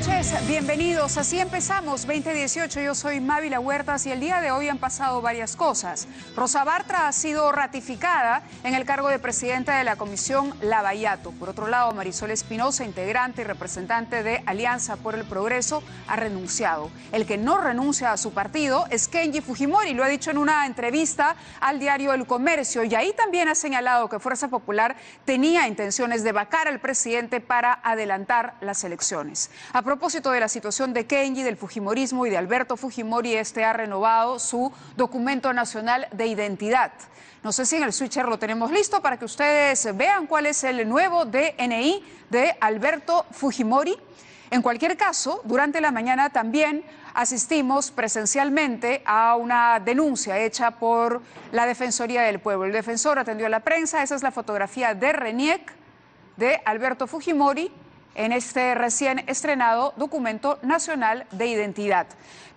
noches, bienvenidos. Así empezamos 2018. Yo soy Mávila Huertas y el día de hoy han pasado varias cosas. Rosa Bartra ha sido ratificada en el cargo de presidenta de la Comisión Lavallato. Por otro lado, Marisol Espinosa, integrante y representante de Alianza por el Progreso, ha renunciado. El que no renuncia a su partido es Kenji Fujimori, lo ha dicho en una entrevista al diario El Comercio, y ahí también ha señalado que Fuerza Popular tenía intenciones de vacar al presidente para adelantar las elecciones. A propósito de la situación de Kenji, del fujimorismo y de Alberto Fujimori, este ha renovado su documento nacional de identidad. No sé si en el switcher lo tenemos listo para que ustedes vean cuál es el nuevo DNI de Alberto Fujimori. En cualquier caso, durante la mañana también asistimos presencialmente a una denuncia hecha por la Defensoría del Pueblo. El defensor atendió a la prensa. Esa es la fotografía de RENIEC de Alberto Fujimori en este recién estrenado documento nacional de identidad.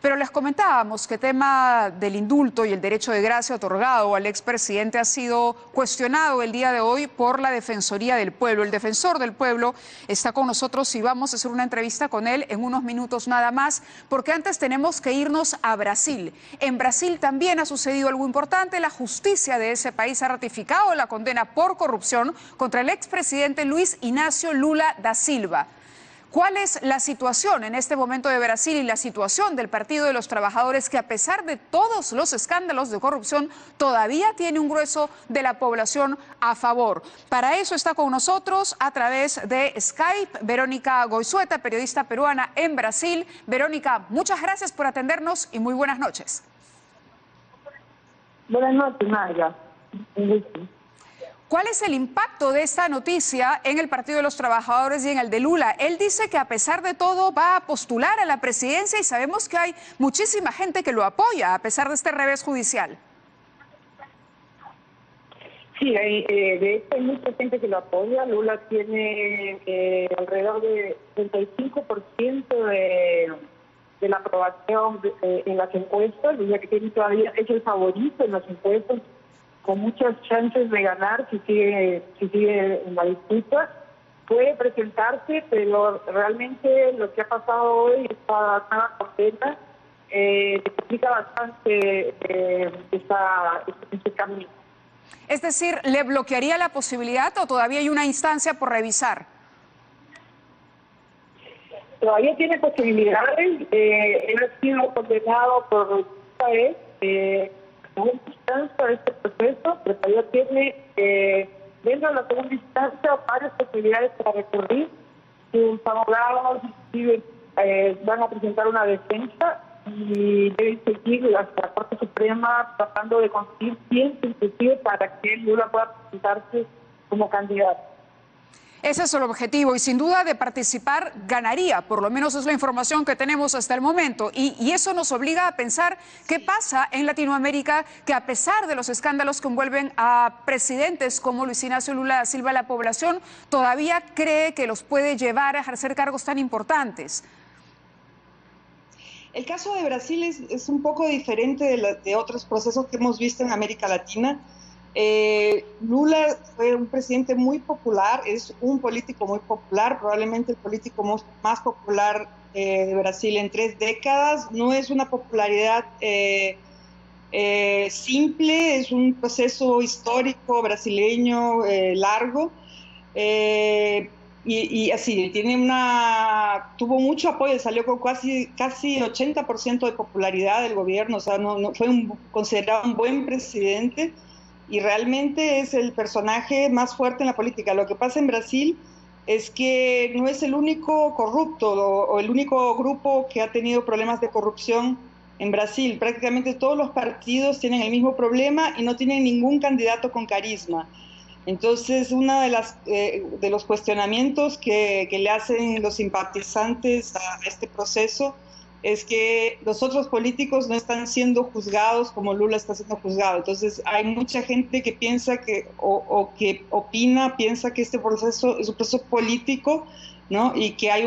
Pero les comentábamos que el tema del indulto y el derecho de gracia otorgado al expresidente ha sido cuestionado el día de hoy por la Defensoría del Pueblo. El defensor del pueblo está con nosotros y vamos a hacer una entrevista con él en unos minutos nada más, porque antes tenemos que irnos a Brasil. En Brasil también ha sucedido algo importante. La justicia de ese país ha ratificado la condena por corrupción contra el expresidente Luis Inácio Lula da Silva. ¿Cuál es la situación en este momento de Brasil y la situación del Partido de los Trabajadores, que a pesar de todos los escándalos de corrupción todavía tiene un grueso de la población a favor? Para eso está con nosotros a través de Skype Verónica Goizueta, periodista peruana en Brasil. Verónica, muchas gracias por atendernos y muy buenas noches. Buenas noches, Maya. ¿Cuál es el impacto de esta noticia en el Partido de los Trabajadores y en el de Lula? Él dice que a pesar de todo va a postular a la presidencia y sabemos que hay muchísima gente que lo apoya a pesar de este revés judicial. Sí, de hecho hay mucha gente que lo apoya. Lula tiene alrededor de 35% de la aprobación en las encuestas, o sea que tiene todavía, es el favorito en las encuestas, con muchas chances de ganar si sigue en la disputa. Puede presentarse, pero realmente lo que ha pasado hoy, esta nueva condena, explica bastante ese camino. Es decir, ¿le bloquearía la posibilidad o todavía hay una instancia por revisar? Todavía tiene posibilidades. Él ha sido condenado por esta vez segunda instancia de este proceso, pero todavía tiene dentro de la segunda instancia varias posibilidades para recurrir. Sus abogados van a presentar una defensa y deben seguir hasta la Corte Suprema tratando de conseguir tiempo inclusive para que Lula pueda presentarse como candidato. Ese es el objetivo y sin duda de participar ganaría, por lo menos es la información que tenemos hasta el momento. Y eso nos obliga a pensar qué pasa en Latinoamérica, que a pesar de los escándalos que envuelven a presidentes como Luis Inácio Lula da Silva, la población todavía cree que los puede llevar a ejercer cargos tan importantes. El caso de Brasil es un poco diferente de otros procesos que hemos visto en América Latina. Lula fue un presidente muy popular, es un político muy popular, probablemente el político más popular de Brasil en 3 décadas. No es una popularidad simple, es un proceso histórico brasileño largo. Y así, tuvo mucho apoyo, salió con casi 80% de popularidad del gobierno, o sea, fue considerado un buen presidente y realmente es el personaje más fuerte en la política. Lo que pasa en Brasil es que no es el único corrupto o el único grupo que ha tenido problemas de corrupción en Brasil. Prácticamente todos los partidos tienen el mismo problema y no tienen ningún candidato con carisma. Entonces, uno de los cuestionamientos que le hacen los simpatizantes a este proceso es que los otros políticos no están siendo juzgados como Lula está siendo juzgado. Entonces, hay mucha gente que piensa que piensa que este proceso es un proceso político, ¿no? Y que hay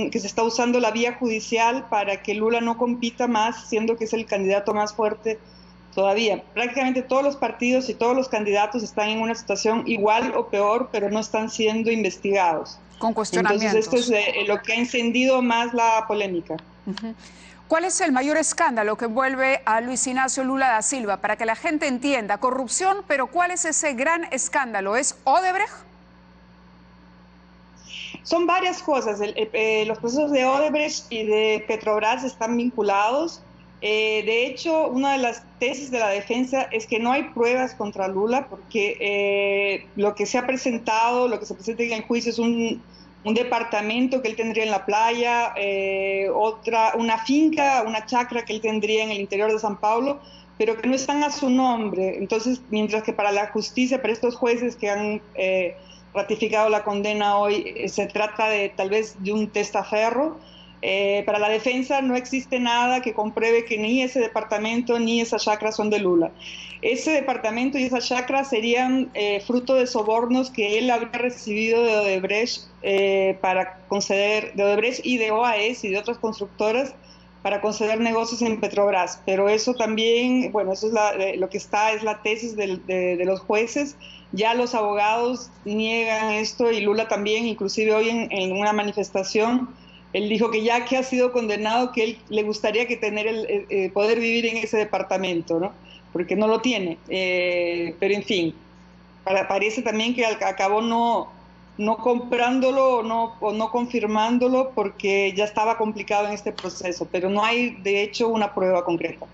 que se está usando la vía judicial para que Lula no compita más, siendo que es el candidato más fuerte todavía. Prácticamente todos los partidos y todos los candidatos están en una situación igual o peor, pero no están siendo investigados. Con cuestionamientos. Entonces esto es lo que ha encendido más la polémica. ¿Cuál es el mayor escándalo que envuelve a Luis Ignacio Lula da Silva? Para que la gente entienda, corrupción, pero ¿cuál es ese gran escándalo? ¿Es Odebrecht? Son varias cosas. Los procesos de Odebrecht y de Petrobras están vinculados. De hecho, una de las tesis de la defensa es que no hay pruebas contra Lula porque lo que se ha presentado, lo que se presenta en el juicio es un departamento que él tendría en la playa, una finca, una chacra que él tendría en el interior de San Paulo, pero que no están a su nombre. Entonces, mientras que para la justicia, para estos jueces que han ratificado la condena hoy, se trata de tal vez de un testaferro, para la defensa no existe nada que compruebe que ni ese departamento ni esa chacra son de Lula. Ese departamento y esa chacra serían fruto de sobornos que él habría recibido de Odebrecht, para conceder, de Odebrecht y de OAS y de otras constructoras, para conceder negocios en Petrobras. Pero eso también, bueno, eso es lo que está, es la tesis de los jueces. Ya los abogados niegan esto y Lula también, inclusive hoy en una manifestación, él dijo que ya que ha sido condenado, que él le gustaría que poder vivir en ese departamento, ¿no? Porque no lo tiene. Pero en fin, parece también que acabó no comprándolo o no confirmándolo porque ya estaba complicado en este proceso, pero no hay de hecho una prueba concreta.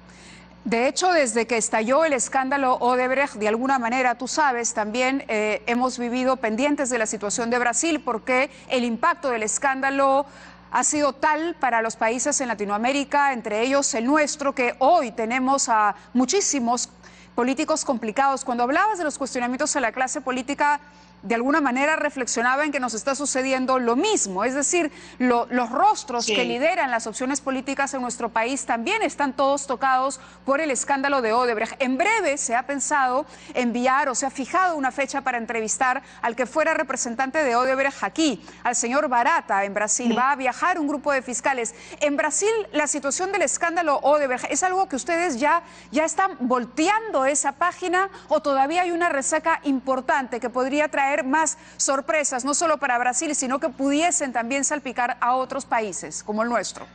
De hecho, desde que estalló el escándalo Odebrecht, de alguna manera, tú sabes, también hemos vivido pendientes de la situación de Brasil porque el impacto del escándalo ha sido tal para los países en Latinoamérica, entre ellos el nuestro, que hoy tenemos a muchísimos políticos complicados. Cuando hablabas de los cuestionamientos a la clase política, de alguna manera reflexionaba en que nos está sucediendo lo mismo, es decir, los rostros que lideran las opciones políticas en nuestro país también están todos tocados por el escándalo de Odebrecht. En breve se ha pensado enviar o se ha fijado una fecha para entrevistar al que fuera representante de Odebrecht aquí, al señor Barata en Brasil. Va a viajar un grupo de fiscales. En Brasil, la situación del escándalo Odebrecht, ¿es algo que ustedes ya están volteando esa página o todavía hay una resaca importante que podría traer más sorpresas, no solo para Brasil, sino que pudiesen también salpicar a otros países como el nuestro?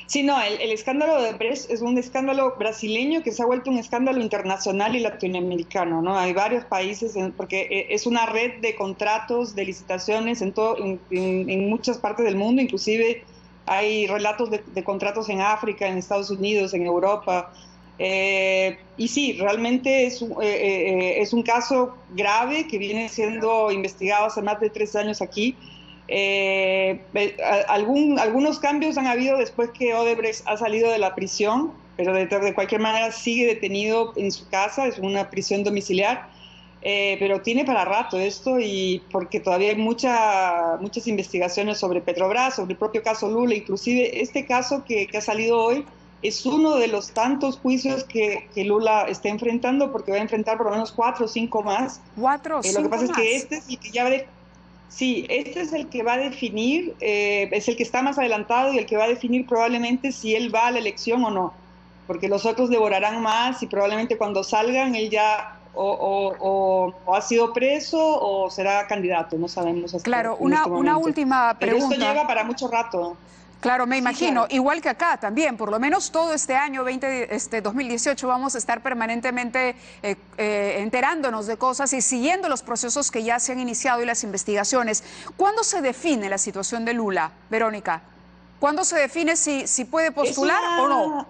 Sí, no, el escándalo de Odebrecht es un escándalo brasileño que se ha vuelto un escándalo internacional y latinoamericano, ¿no? Hay varios países, porque es una red de contratos, de licitaciones en muchas partes del mundo, inclusive hay relatos de contratos en África, en Estados Unidos, en Europa. Y sí, realmente es un caso grave que viene siendo investigado hace más de 3 años aquí. Algunos cambios han habido después que Odebrecht ha salido de la prisión, pero de cualquier manera sigue detenido en su casa, es una prisión domiciliar, pero tiene para rato esto, y porque todavía hay muchas investigaciones sobre Petrobras, sobre el propio caso Lula. Inclusive este caso que ha salido hoy es uno de los tantos juicios que Lula está enfrentando, porque va a enfrentar por lo menos 4 o 5 más. 4 o 5 Lo que pasa más. es que este es el que este es el que va a definir, es el que está más adelantado y el que va a definir probablemente si él va a la elección o no, porque los otros devorarán más y probablemente cuando salgan él ya o ha sido preso o será candidato, no sabemos. Claro, una última pregunta. Pero esto lleva para mucho rato. Claro, me imagino, claro. Igual que acá también, por lo menos todo este año 2018 vamos a estar permanentemente enterándonos de cosas y siguiendo los procesos que ya se han iniciado y las investigaciones. ¿Cuándo se define la situación de Lula, Verónica? ¿Cuándo se define si puede postular o no?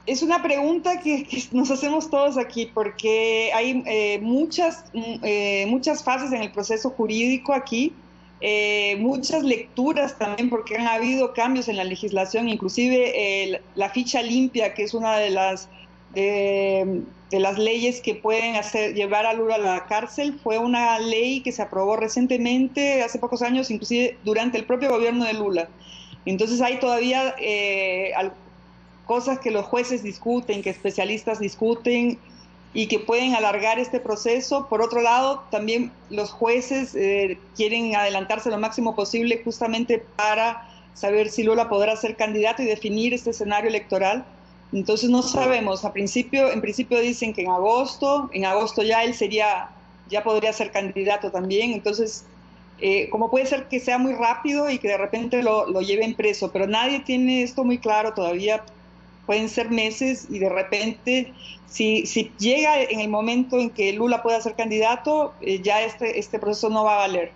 Es una pregunta que nos hacemos todos aquí, porque hay muchas fases en el proceso jurídico aquí. Muchas lecturas también, porque han habido cambios en la legislación, inclusive la ficha limpia, que es una de las leyes que pueden llevar a Lula a la cárcel, fue una ley que se aprobó recientemente, hace pocos años, inclusive durante el propio gobierno de Lula. Entonces hay todavía cosas que los jueces discuten, que especialistas discuten, y que pueden alargar este proceso. Por otro lado, también los jueces quieren adelantarse lo máximo posible justamente para saber si Lula podrá ser candidato y definir este escenario electoral. Entonces no sabemos. En principio dicen que en agosto ya él ya podría ser candidato también. Entonces, como puede ser que sea muy rápido y que de repente lo lleven preso, pero nadie tiene esto muy claro todavía. Pueden ser meses y de repente, si llega en el momento en que Lula pueda ser candidato, ya este proceso no va a valer.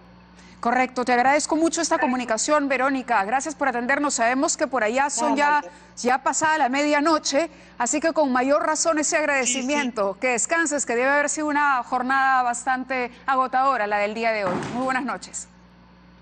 Correcto, te agradezco mucho esta comunicación, Verónica. Gracias por atendernos. Sabemos que por allá son ya pasada la medianoche, así que con mayor razón ese agradecimiento. Sí. Que descanses, que debe haber sido una jornada bastante agotadora la del día de hoy. Muy buenas noches.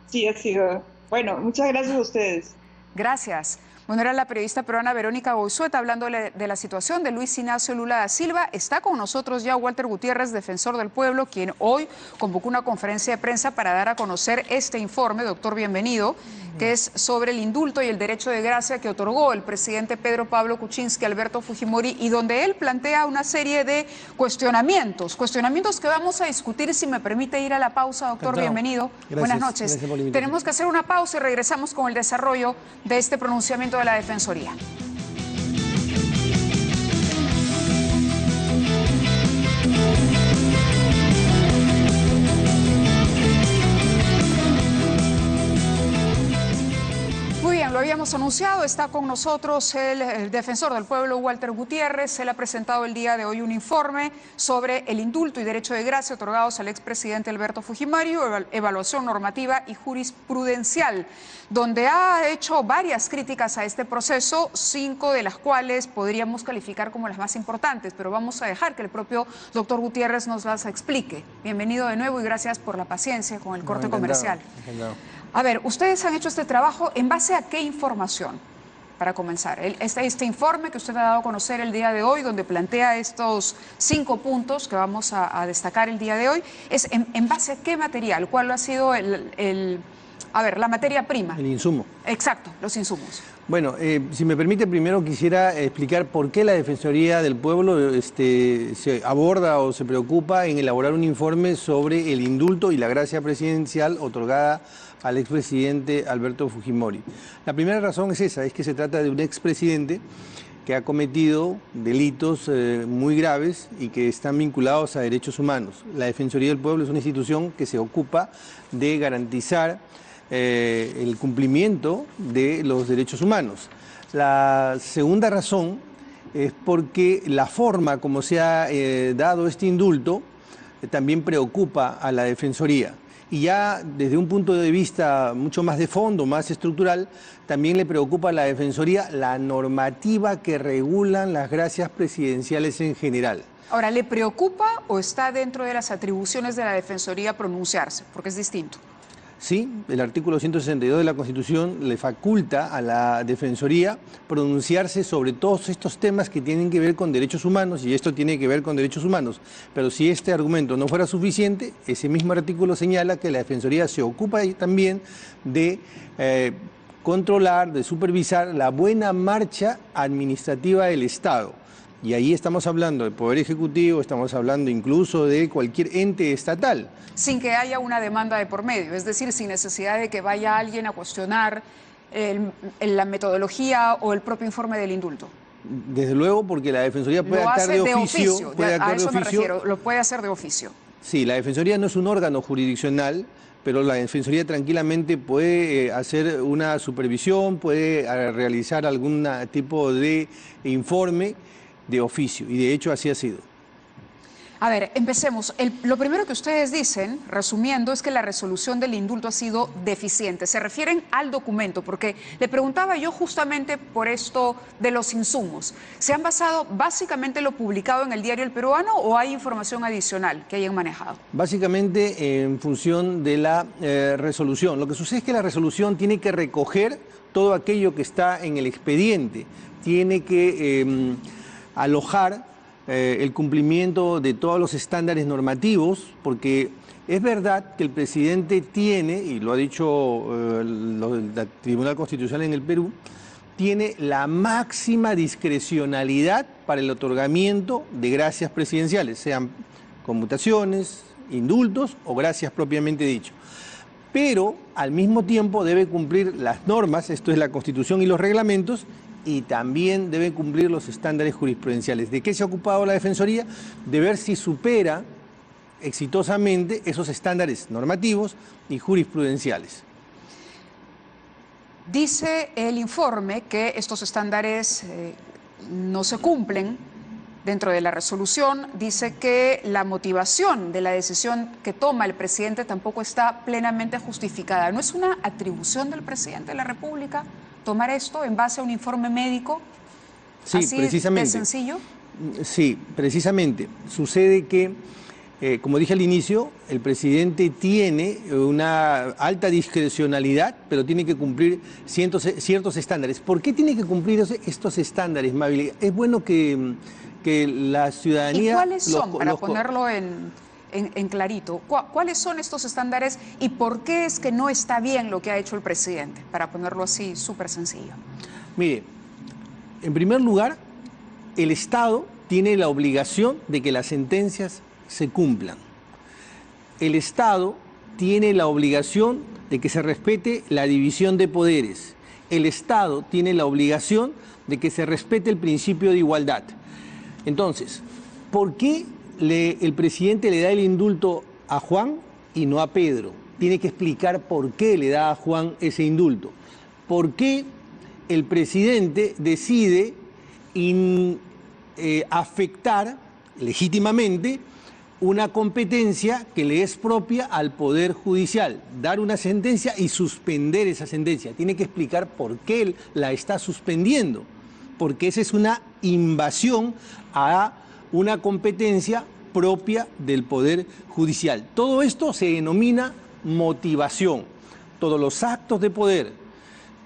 Sí, ha sido. Bueno, muchas gracias a ustedes. Gracias. Bueno, era la periodista peruana Verónica Goizueta hablando de la situación de Luis Ignacio Lula da Silva. Está con nosotros ya Walter Gutiérrez, defensor del pueblo, quien hoy convocó una conferencia de prensa para dar a conocer este informe, doctor, bienvenido, que es sobre el indulto y el derecho de gracia que otorgó el presidente Pedro Pablo Kuczynski a Alberto Fujimori, y donde él plantea una serie de cuestionamientos que vamos a discutir. Si me permite ir a la pausa, doctor, encantado. Bienvenido. Gracias, buenas noches. Tenemos que hacer una pausa y regresamos con el desarrollo de este pronunciamiento de la Defensoría. Muy bien, lo habíamos anunciado, está con nosotros el defensor del pueblo, Walter Gutiérrez. Él ha presentado el día de hoy un informe sobre el indulto y derecho de gracia otorgados al expresidente Alberto Fujimori, evaluación normativa y jurisprudencial, donde ha hecho varias críticas a este proceso, 5 de las cuales podríamos calificar como las más importantes, pero vamos a dejar que el propio doctor Gutiérrez nos las explique. Bienvenido de nuevo y gracias por la paciencia con el corte comercial. A ver, ustedes han hecho este trabajo ¿en base a qué información? Para comenzar, este informe que usted ha dado a conocer el día de hoy, donde plantea estos 5 puntos que vamos a destacar el día de hoy, ¿es en base a qué material? ¿Cuál ha sido la materia prima? El insumo. Exacto, los insumos. Bueno, si me permite, primero quisiera explicar por qué la Defensoría del Pueblo se aborda o se preocupa en elaborar un informe sobre el indulto y la gracia presidencial otorgada al expresidente Alberto Fujimori. La primera razón es esa, es que se trata de un expresidente que ha cometido delitos muy graves y que están vinculados a derechos humanos. La Defensoría del Pueblo es una institución que se ocupa de garantizar el cumplimiento de los derechos humanos. La segunda razón es porque la forma como se ha dado este indulto también preocupa a la Defensoría. Y ya desde un punto de vista mucho más de fondo, más estructural, también le preocupa a la Defensoría la normativa que regulan las gracias presidenciales en general. Ahora, ¿le preocupa o está dentro de las atribuciones de la Defensoría pronunciarse? Porque es distinto. Sí, el artículo 162 de la Constitución le faculta a la Defensoría pronunciarse sobre todos estos temas que tienen que ver con derechos humanos, y esto tiene que ver con derechos humanos. Pero si este argumento no fuera suficiente, ese mismo artículo señala que la Defensoría se ocupa también de controlar, de supervisar la buena marcha administrativa del Estado. Y ahí estamos hablando del Poder Ejecutivo, estamos hablando incluso de cualquier ente estatal. Sin que haya una demanda de por medio, es decir, sin necesidad de que vaya alguien a cuestionar la metodología o el propio informe del indulto. Desde luego, porque la Defensoría puede actuar de oficio. A eso me refiero, lo puede hacer de oficio. Sí, la Defensoría no es un órgano jurisdiccional, pero la Defensoría tranquilamente puede hacer una supervisión, puede realizar algún tipo de informe de oficio, y de hecho así ha sido. A ver, empecemos. Lo primero que ustedes dicen, resumiendo, es que la resolución del indulto ha sido deficiente. Se refieren al documento, porque le preguntaba yo justamente por esto de los insumos. ¿Se han basado básicamente en lo publicado en el Diario El Peruano o hay información adicional que hayan manejado? Básicamente en función de la resolución. Lo que sucede es que la resolución tiene que recoger todo aquello que está en el expediente. Tiene que alojar el cumplimiento de todos los estándares normativos, porque es verdad que el presidente tiene, y lo ha dicho el Tribunal Constitucional en el Perú, tiene la máxima discrecionalidad para el otorgamiento de gracias presidenciales, sean conmutaciones, indultos o gracias propiamente dicho. Pero al mismo tiempo debe cumplir las normas, esto es la Constitución y los reglamentos, y también debe cumplir los estándares jurisprudenciales. ¿De qué se ha ocupado la Defensoría? De ver si supera exitosamente esos estándares normativos y jurisprudenciales. Dice el informe que estos estándares no se cumplen. Dentro de la resolución dice que la motivación de la decisión que toma el presidente tampoco está plenamente justificada. ¿No es una atribución del presidente de la República tomar esto en base a un informe médico? Sí, así precisamente. de sencillo. Sí, precisamente. Sucede que, como dije al inicio, el presidente tiene una alta discrecionalidad, pero tiene que cumplir ciertos estándares. ¿Por qué tiene que cumplir estos estándares, Mabel? Es bueno que la ciudadanía... ¿Y cuáles son, para ponerlo en clarito, cuáles son estos estándares y por qué es que no está bien lo que ha hecho el presidente? Para ponerlo así, súper sencillo. Mire, en primer lugar, el Estado tiene la obligación de que las sentencias se cumplan. El Estado tiene la obligación de que se respete la división de poderes. El Estado tiene la obligación de que se respete el principio de igualdad. Entonces, ¿por qué el presidente le da el indulto a Juan y no a Pedro? Tiene que explicar por qué le da a Juan ese indulto. ¿Por qué el presidente decide afectar legítimamente una competencia que le es propia al Poder Judicial? Dar una sentencia y suspender esa sentencia. Tiene que explicar por qué él la está suspendiendo. Porque esa es una invasión a una competencia propia del Poder Judicial. Todo esto se denomina motivación. Todos los actos de poder,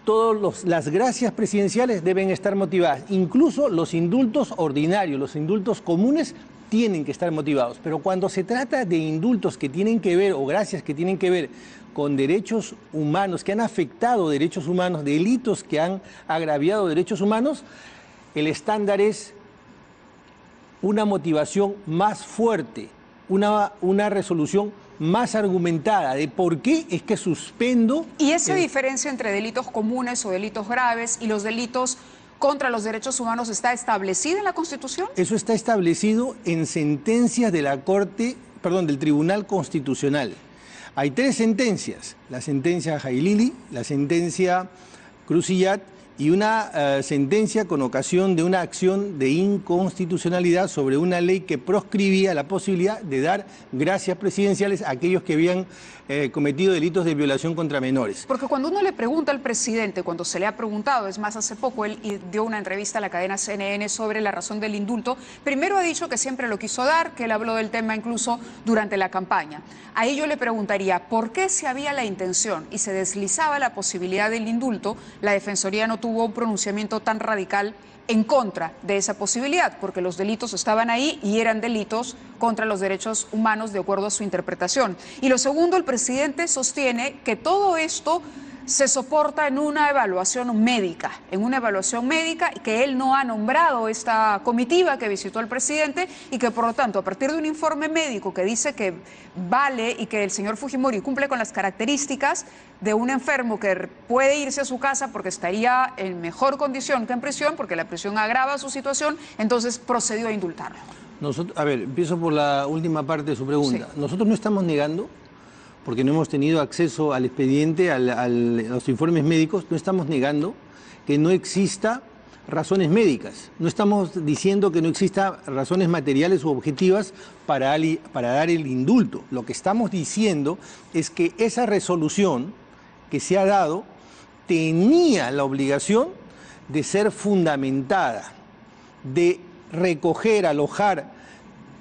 todas las gracias presidenciales deben estar motivadas. Incluso los indultos ordinarios, los indultos comunes tienen que estar motivados. Pero cuando se trata de indultos que tienen que ver, o gracias que tienen que ver con derechos humanos, que han afectado derechos humanos, delitos que han agraviado derechos humanos, el estándar es una motivación más fuerte, una resolución más argumentada de por qué es que suspendo... ¿Y esa diferencia entre delitos comunes o delitos graves y los delitos contra los derechos humanos está establecida en la Constitución? Eso está establecido en sentencias de la Corte, perdón, del Tribunal Constitucional. Hay 3 sentencias, la sentencia Jailili, la sentencia Crucillat y una sentencia con ocasión de una acción de inconstitucionalidad sobre una ley que proscribía la posibilidad de dar gracias presidenciales a aquellos que habían cometido delitos de violación contra menores. Porque cuando uno le pregunta al presidente, cuando se le ha preguntado, es más, hace poco él dio una entrevista a la cadena CNN sobre la razón del indulto, primero ha dicho que siempre lo quiso dar, que él habló del tema incluso durante la campaña. Ahí yo le preguntaría, ¿por qué si había la intención y se deslizaba la posibilidad del indulto, la Defensoría no tuvo un pronunciamiento tan radical en contra de esa posibilidad? Porque los delitos estaban ahí y eran delitos contra los derechos humanos de acuerdo a su interpretación. Y lo segundo, el presidente sostiene que todo esto se soporta en una evaluación médica, y que él no ha nombrado esta comitiva que visitó al presidente y que por lo tanto a partir de un informe médico que dice que vale y que el señor Fujimori cumple con las características de un enfermo que puede irse a su casa porque estaría en mejor condición que en prisión, porque la prisión agrava su situación, entonces procedió a indultarlo. A ver, empiezo por la última parte de su pregunta. Sí. Nosotros no estamos negando, porque no hemos tenido acceso al expediente, a los informes médicos, no estamos negando que no exista razones médicas. No estamos diciendo que no exista razones materiales u objetivas para dar el indulto. Lo que estamos diciendo es que esa resolución que se ha dado tenía la obligación de ser fundamentada, de recoger, alojar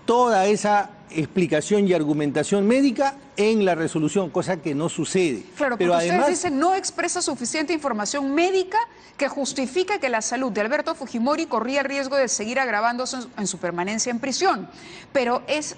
toda esa explicación y argumentación médica en la resolución, cosa que no sucede. Claro, pero además ustedes dicen no expresa suficiente información médica que justifica que la salud de Alberto Fujimori corría el riesgo de seguir agravándose en su permanencia en prisión. Pero ¿es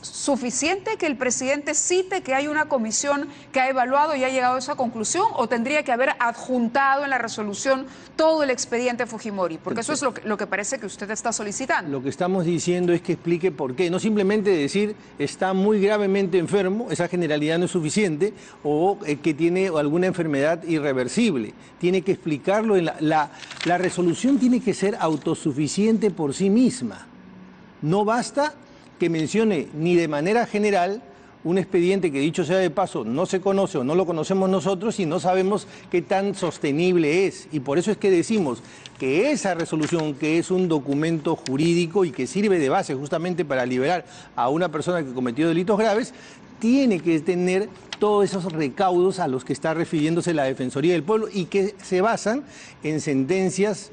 suficiente que el presidente cite que hay una comisión que ha evaluado y ha llegado a esa conclusión, o tendría que haber adjuntado en la resolución todo el expediente Fujimori? Porque eso es lo que parece que usted está solicitando. Lo que estamos diciendo es que explique por qué, no simplemente decir está muy gravemente enfermo, esa esa generalidad no es suficiente o que tiene alguna enfermedad irreversible. Tiene que explicarlo. La resolución tiene que ser autosuficiente por sí misma. No basta que mencione ni de manera general un expediente que, dicho sea de paso, no se conoce o no lo conocemos nosotros y no sabemos qué tan sostenible es. Y por eso es que decimos que esa resolución, que es un documento jurídico y que sirve de base justamente para liberar a una persona que cometió delitos graves, tiene que tener todos esos recaudos a los que está refiriéndose la Defensoría del Pueblo y que se basan en sentencias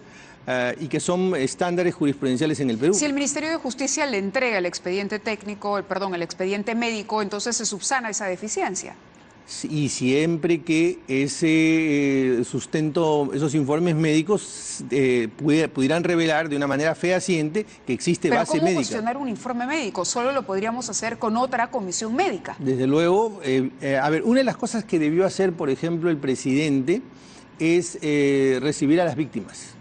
y que son estándares jurisprudenciales en el Perú. Si el Ministerio de Justicia le entrega el expediente técnico, el expediente médico, entonces se subsana esa deficiencia. Y siempre que ese sustento, esos informes médicos pudieran revelar de una manera fehaciente que existe base médica. ¿Pero cómo cuestionar un informe médico? Solo lo podríamos hacer con otra comisión médica. Desde luego, a ver, una de las cosas que debió hacer, por ejemplo, el presidente es recibir a las víctimas.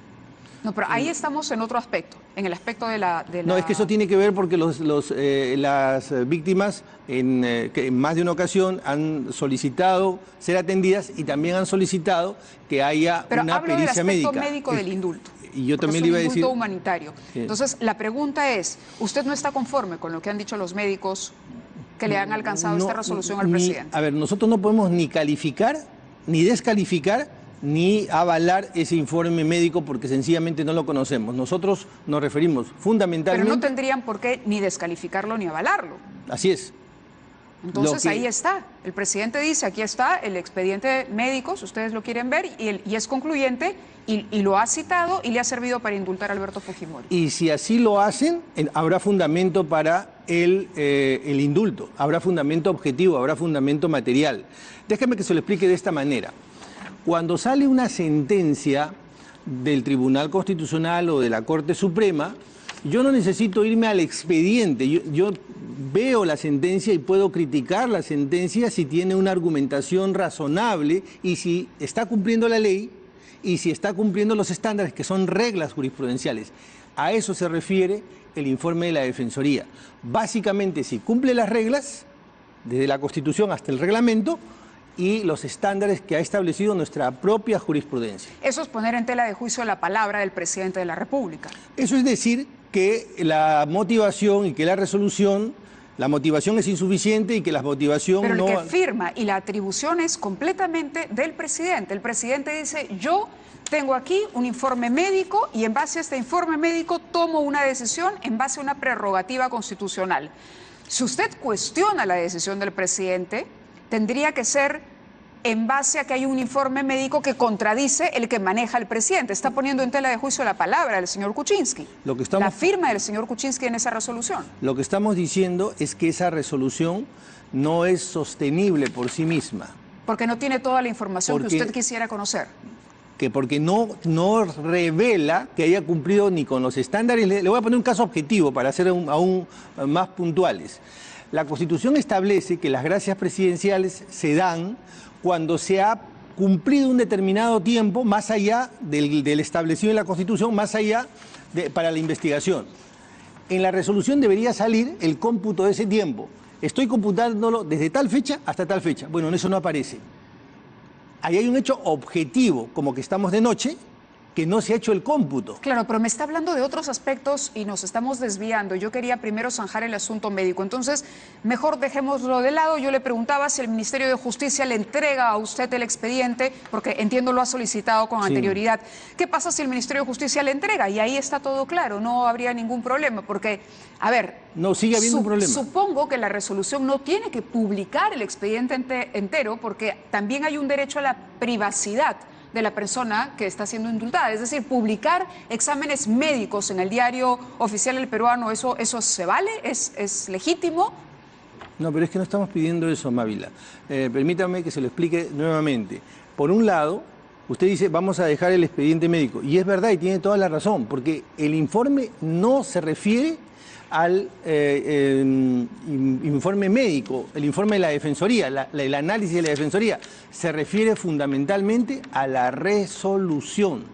No, pero ahí estamos en otro aspecto, en el aspecto de la... No, es que eso tiene que ver porque las víctimas que en más de una ocasión han solicitado ser atendidas y también han solicitado que haya una pericia médica. Pero hablo del aspecto médico del indulto. Y yo también le iba a decir... Es un indulto humanitario. Sí. Entonces, la pregunta es, ¿usted no está conforme con lo que han dicho los médicos que le han alcanzado esta resolución al presidente? A ver, nosotros no podemos ni calificar, ni descalificar, ni avalar ese informe médico porque sencillamente no lo conocemos. Nosotros nos referimos fundamentalmente... Pero no tendrían por qué ni descalificarlo ni avalarlo. Así es. Entonces ahí está. El presidente dice, aquí está el expediente médico, si ustedes lo quieren ver, y es concluyente, y lo ha citado y le ha servido para indultar a Alberto Fujimori. Y si así lo hacen, habrá fundamento para el indulto, habrá fundamento objetivo, habrá fundamento material. Déjame que se lo explique de esta manera. Cuando sale una sentencia del Tribunal Constitucional o de la Corte Suprema, yo no necesito irme al expediente. Yo veo la sentencia y puedo criticar la sentencia si tiene una argumentación razonable y si está cumpliendo la ley y si está cumpliendo los estándares, que son reglas jurisprudenciales. A eso se refiere el informe de la Defensoría. Básicamente, si cumple las reglas, desde la Constitución hasta el reglamento, y los estándares que ha establecido nuestra propia jurisprudencia. Eso es poner en tela de juicio la palabra del presidente de la República. Eso es decir que la motivación y que la resolución, la motivación es insuficiente y que la motivación no... Pero el que firma y la atribución es completamente del presidente. El presidente dice, yo tengo aquí un informe médico y en base a este informe médico tomo una decisión en base a una prerrogativa constitucional. Si usted cuestiona la decisión del presidente, tendría que ser en base a que hay un informe médico que contradice el que maneja el presidente. Está poniendo en tela de juicio la palabra del señor Kuczynski, la firma del señor Kuczynski en esa resolución. Lo que estamos diciendo es que esa resolución no es sostenible por sí misma. Porque no tiene toda la información que usted quisiera conocer. Porque no revela que haya cumplido ni con los estándares. Le voy a poner un caso objetivo para ser aún más puntuales. La Constitución establece que las gracias presidenciales se dan cuando se ha cumplido un determinado tiempo, más allá del establecido en la Constitución, más allá para la investigación. En la resolución debería salir el cómputo de ese tiempo. Estoy computándolo desde tal fecha hasta tal fecha. Bueno, en eso no aparece. Ahí hay un hecho objetivo, como que estamos de noche, que no se ha hecho el cómputo. Claro, pero me está hablando de otros aspectos y nos estamos desviando. Yo quería primero zanjar el asunto médico. Entonces, mejor dejémoslo de lado. Yo le preguntaba si el Ministerio de Justicia le entrega a usted el expediente, porque entiendo lo ha solicitado con anterioridad. ¿Qué pasa si el Ministerio de Justicia le entrega? Y ahí está todo claro, no habría ningún problema, porque, a ver... No, sigue habiendo un problema. Supongo que la resolución no tiene que publicar el expediente entero, porque también hay un derecho a la privacidad de la persona que está siendo indultada. Es decir, publicar exámenes médicos en el diario oficial del peruano, ¿eso se vale? ¿Es legítimo? No, pero es que no estamos pidiendo eso, Mávila. Permítame que se lo explique nuevamente. Por un lado, usted dice, vamos a dejar el expediente médico. Y es verdad, y tiene toda la razón, porque el informe no se refiere al informe médico, el informe de la Defensoría, el análisis de la Defensoría, se refiere fundamentalmente a la resolución,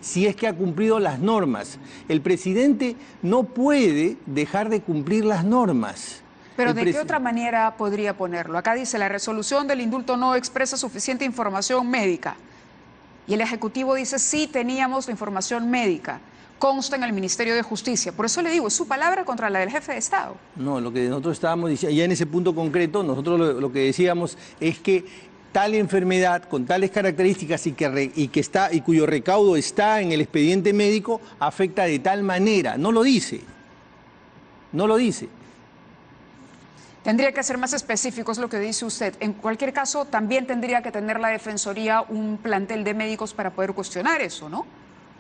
si es que ha cumplido las normas. El presidente no puede dejar de cumplir las normas. Pero ¿de qué otra manera podría ponerlo? Acá dice, la resolución del indulto no expresa suficiente información médica. Y el Ejecutivo dice, sí teníamos la información médica, consta en el Ministerio de Justicia. Por eso le digo, es su palabra contra la del jefe de Estado. No, lo que nosotros estábamos diciendo, ya en ese punto concreto, nosotros lo que decíamos es que tal enfermedad con tales características y cuyo recaudo está en el expediente médico afecta de tal manera. No lo dice. No lo dice. Tendría que ser más específico, es lo que dice usted. En cualquier caso, también tendría que tener la Defensoría un plantel de médicos para poder cuestionar eso, ¿no?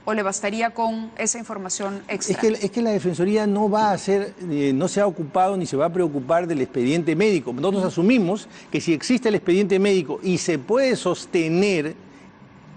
¿O le bastaría con esa información extra? Es que la Defensoría no va a hacer, no se ha ocupado ni se va a preocupar del expediente médico. Nosotros asumimos que si existe el expediente médico y se puede sostener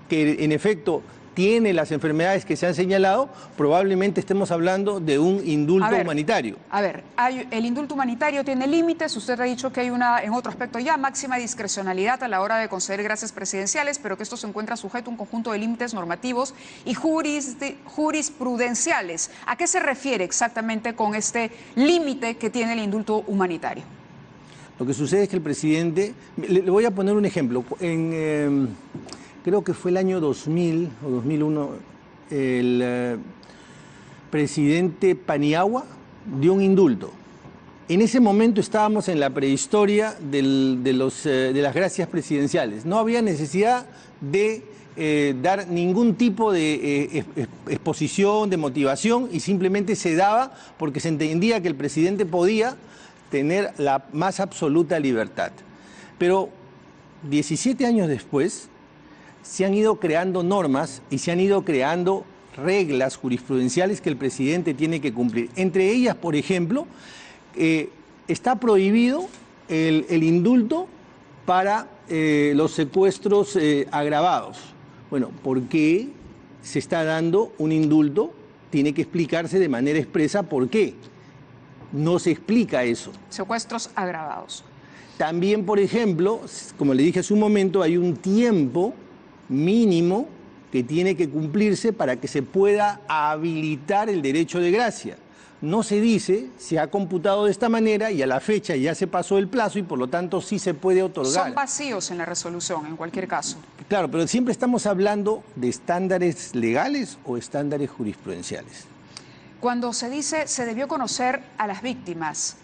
que en efecto tiene las enfermedades que se han señalado, probablemente estemos hablando de un indulto humanitario. A ver, el indulto humanitario tiene límites, usted ha dicho que hay una, en otro aspecto ya, máxima discrecionalidad a la hora de conceder gracias presidenciales, pero que esto se encuentra sujeto a un conjunto de límites normativos y jurisprudenciales. ¿A qué se refiere exactamente con este límite que tiene el indulto humanitario? Lo que sucede es que el presidente, le voy a poner un ejemplo, creo que fue el año 2000 o 2001, el presidente Paniagua dio un indulto. En ese momento estábamos en la prehistoria de las gracias presidenciales. No había necesidad de dar ningún tipo de exposición, de motivación, y simplemente se daba porque se entendía que el presidente podía tener la más absoluta libertad. Pero 17 años después, se han ido creando normas y se han ido creando reglas jurisprudenciales que el presidente tiene que cumplir. Entre ellas, por ejemplo, está prohibido el indulto para los secuestros agravados. Bueno, ¿por qué se está dando un indulto? Tiene que explicarse de manera expresa por qué. No se explica eso. Secuestros agravados. También, por ejemplo, como le dije hace un momento, hay un tiempo mínimo que tiene que cumplirse para que se pueda habilitar el derecho de gracia. No se dice, se ha computado de esta manera y a la fecha ya se pasó el plazo y por lo tanto sí se puede otorgar. Son vacíos en la resolución, en cualquier caso. Claro, pero siempre estamos hablando de estándares legales o estándares jurisprudenciales. Cuando se dice se debió conceder a las víctimas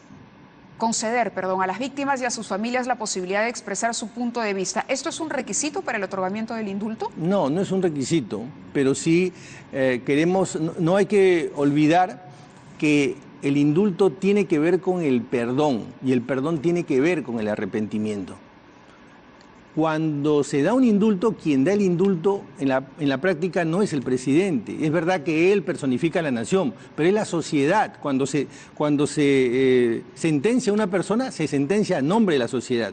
y a sus familias la posibilidad de expresar su punto de vista, ¿esto es un requisito para el otorgamiento del indulto? No, no es un requisito, pero sí no hay que olvidar que el indulto tiene que ver con el perdón y el perdón tiene que ver con el arrepentimiento. Cuando se da un indulto, quien da el indulto en la práctica no es el presidente. Es verdad que él personifica a la nación, pero es la sociedad. Cuando se sentencia a una persona, se sentencia a nombre de la sociedad.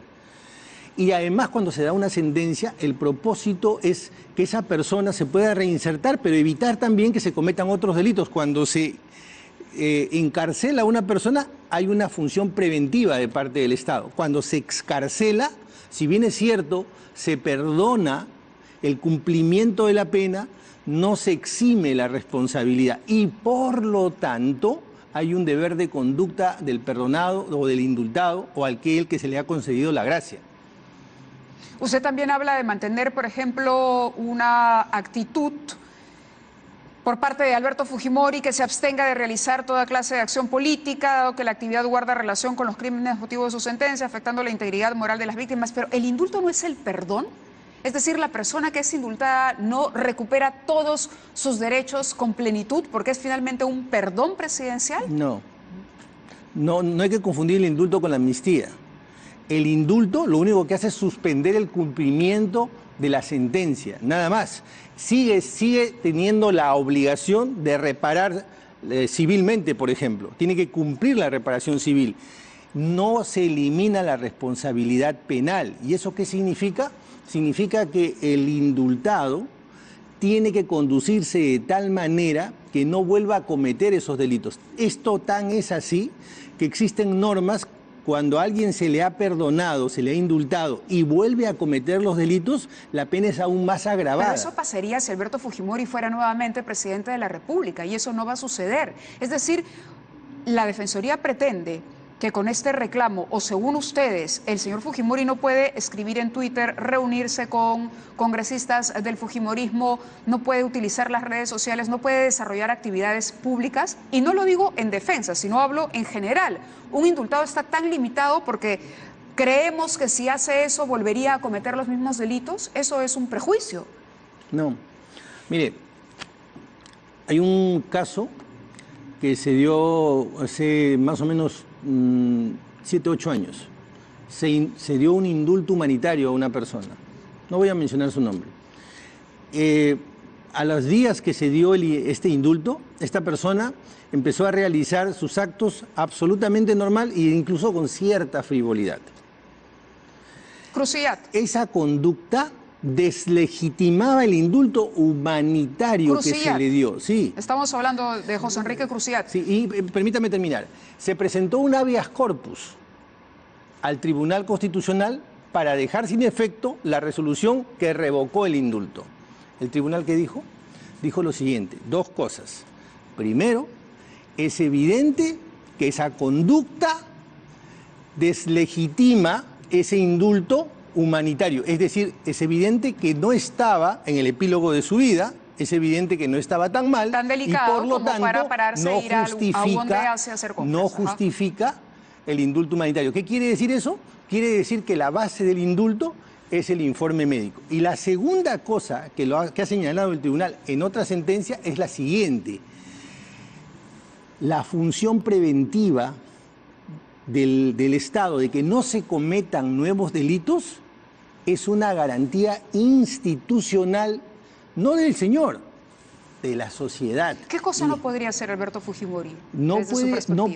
Y además, cuando se da una sentencia, el propósito es que esa persona se pueda reinsertar, pero evitar también que se cometan otros delitos. Cuando se encarcela a una persona, hay una función preventiva de parte del Estado. Cuando se excarcela, si bien es cierto, se perdona el cumplimiento de la pena, no se exime la responsabilidad y por lo tanto hay un deber de conducta del perdonado o del indultado o aquel que se le ha concedido la gracia. Usted también habla de mantener, por ejemplo, una actitud por parte de Alberto Fujimori que se abstenga de realizar toda clase de acción política, dado que la actividad guarda relación con los crímenes motivo de su sentencia, afectando la integridad moral de las víctimas. Pero ¿el indulto no es el perdón? Es decir, la persona que es indultada no recupera todos sus derechos con plenitud porque es finalmente un perdón presidencial. No hay que confundir el indulto con la amnistía. El indulto lo único que hace es suspender el cumplimiento de la sentencia, nada más. Sigue teniendo la obligación de reparar civilmente, por ejemplo. Tiene que cumplir la reparación civil. No se elimina la responsabilidad penal. ¿Y eso qué significa? Significa que el indultado tiene que conducirse de tal manera que no vuelva a cometer esos delitos. Esto tan es así que existen normas. Cuando a alguien se le ha perdonado, se le ha indultado y vuelve a cometer los delitos, la pena es aún más agravada. Pero eso pasaría si Alberto Fujimori fuera nuevamente presidente de la República y eso no va a suceder. Es decir, la Defensoría pretende que con este reclamo, o según ustedes, el señor Fujimori no puede escribir en Twitter, reunirse con congresistas del Fujimorismo, no puede utilizar las redes sociales, no puede desarrollar actividades públicas? Y no lo digo en defensa, sino hablo en general. Un indultado está tan limitado porque creemos que si hace eso volvería a cometer los mismos delitos. ¿Eso es un prejuicio? No. Mire, hay un caso que se dio hace más o menos 7, 8 años. Se dio un indulto humanitario a una persona. No voy a mencionar su nombre. A los días que se dio este indulto, esta persona empezó a realizar sus actos absolutamente normal e incluso con cierta frivolidad. Cruciat. Esa conducta deslegitimaba el indulto humanitario que se le dio. Sí. Estamos hablando de José Enrique Cruciat. Sí, y permítame terminar. Se presentó un habeas corpus al Tribunal Constitucional para dejar sin efecto la resolución que revocó el indulto. ¿El tribunal qué dijo? Dijo lo siguiente, 2 cosas. Primero, es evidente que esa conducta deslegitima ese indulto humanitario. Es decir, es evidente que no estaba en el epílogo de su vida, es evidente que no estaba tan mal, tan delicado, y por lo como tanto para pararse e ir a donde hace hacer compras. No justifica el indulto humanitario. ¿Qué quiere decir eso? Quiere decir que la base del indulto es el informe médico. Y la segunda cosa que ha señalado el tribunal en otra sentencia es la siguiente. La función preventiva del Estado de que no se cometan nuevos delitos es una garantía institucional, no del señor, de la sociedad. ¿Qué cosa no podría hacer Alberto Fujimori? No